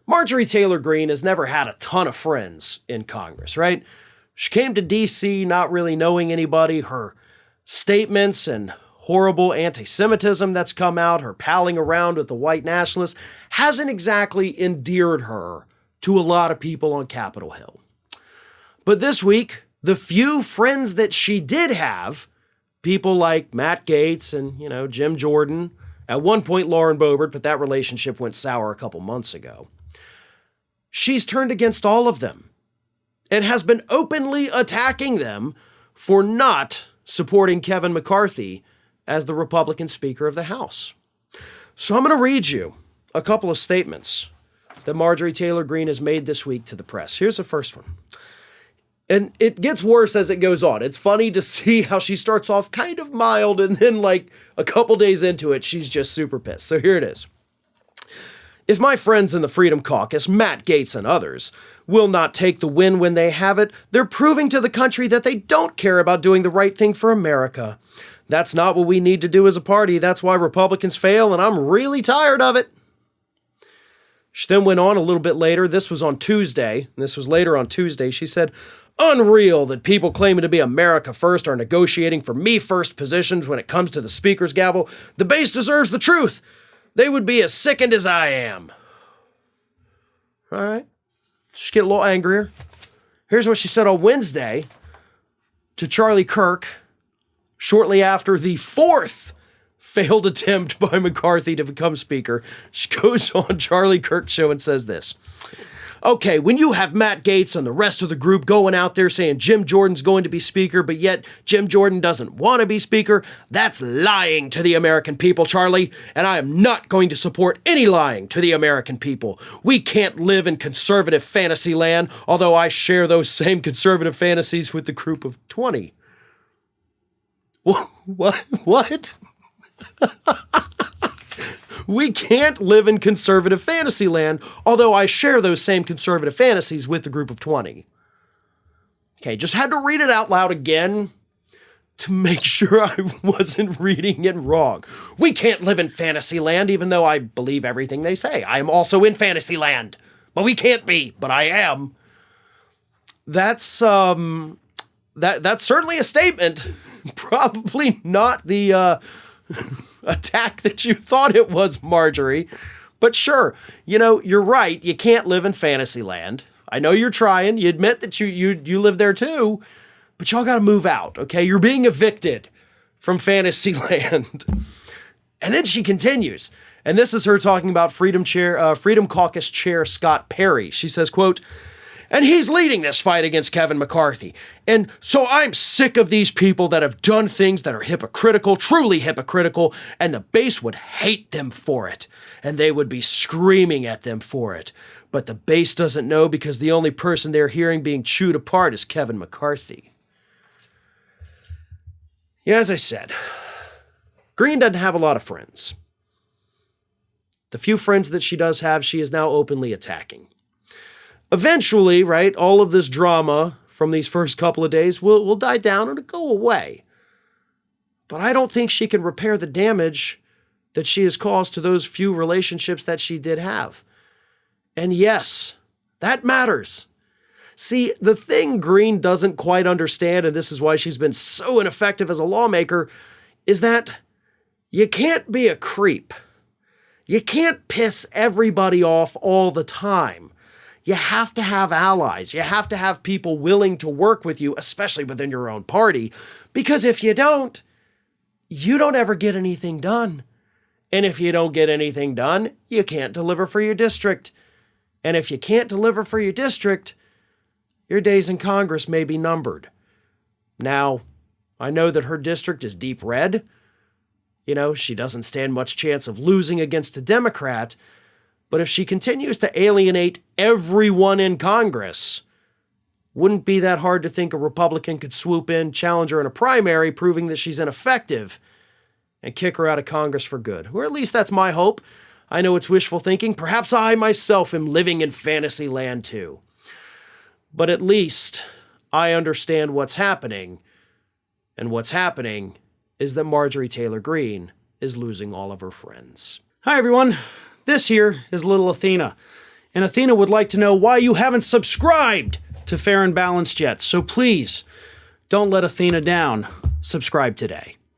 Marjorie Taylor Greene has never had a ton of friends in Congress, right? She came to D.C. not really knowing anybody. Her statements and horrible antisemitism that's come out, her palling around with the white nationalists, hasn't exactly endeared her to a lot of people on Capitol Hill. But this week, the few friends that she did have, people like Matt Gaetz and, Jim Jordan, at one point Lauren Boebert, but that relationship went sour a couple months ago. She's turned against all of them and has been openly attacking them for not supporting Kevin McCarthy as the Republican Speaker of the House. So I'm going to read you a couple of statements that Marjorie Taylor Greene has made this week to the press. Here's the first one. And it gets worse as it goes on. It's funny to see how she starts off kind of mild and then like a couple days into it, she's just super pissed. So here it is. If my friends in the Freedom Caucus, Matt Gaetz and others, will not take the win when they have it, they're proving to the country that they don't care about doing the right thing for America. That's not what we need to do as a party. That's why Republicans fail, and I'm really tired of it. She then went on a little bit later. This was on Tuesday. And this was later on Tuesday. She said, "Unreal that people claiming to be America first are negotiating for me first positions when it comes to the speaker's gavel. The base deserves the truth. They would be as sickened as I am." All right. Just get a little angrier. Here's what she said on Wednesday to Charlie Kirk shortly after the fourth failed attempt by McCarthy to become speaker. She goes on Charlie Kirk's show and says this. "Okay, when you have Matt Gaetz and the rest of the group going out there saying Jim Jordan's going to be speaker, but yet Jim Jordan doesn't want to be speaker, that's lying to the American people, Charlie, and I am not going to support any lying to the American people. We can't live in conservative fantasy land, although I share those same conservative fantasies with the group of 20. What? We can't live in conservative fantasy land, although I share those same conservative fantasies with the group of 20. Okay, just had to read it out loud again to make sure I wasn't reading it wrong. We can't live in fantasy land, even though I believe everything they say. I am also in fantasy land, but we can't be, but I am. That's certainly a statement. Probably not the attack that you thought it was, Marjorie. But sure, you're right. You can't live in fantasy land. I know you're trying. You admit that you live there too, but y'all got to move out, okay? You're being evicted from fantasy land. And then she continues, and this is her talking about Freedom Caucus Chair Scott Perry. She says, quote, "And he's leading this fight against Kevin McCarthy. And so I'm sick of these people that have done things that are hypocritical, truly hypocritical, and the base would hate them for it. And they would be screaming at them for it. But the base doesn't know because the only person they're hearing being chewed apart is Kevin McCarthy." Yeah, as I said, Greene doesn't have a lot of friends. The few friends that she does have, she is now openly attacking. Eventually, right, all of this drama from these first couple of days will die down and go away. But I don't think she can repair the damage that she has caused to those few relationships that she did have. And yes, that matters. See, the thing Greene doesn't quite understand, and this is why she's been so ineffective as a lawmaker, is that you can't be a creep. You can't piss everybody off all the time. You have to have allies. You have to have people willing to work with you, especially within your own party, because if you don't ever get anything done. And if you don't get anything done, you can't deliver for your district. And if you can't deliver for your district, your days in Congress may be numbered. Now, I know that her district is deep red. She doesn't stand much chance of losing against a Democrat. But if she continues to alienate everyone in Congress, wouldn't be that hard to think a Republican could swoop in, challenge her in a primary, proving that she's ineffective, and kick her out of Congress for good. Or at least that's my hope. I know it's wishful thinking. Perhaps I myself am living in fantasy land too. But at least I understand what's happening. And what's happening is that Marjorie Taylor Greene is losing all of her friends. Hi, everyone. This here is little Athena. And Athena would like to know why you haven't subscribed to Fair and Balanced yet. So please, don't let Athena down. Subscribe today.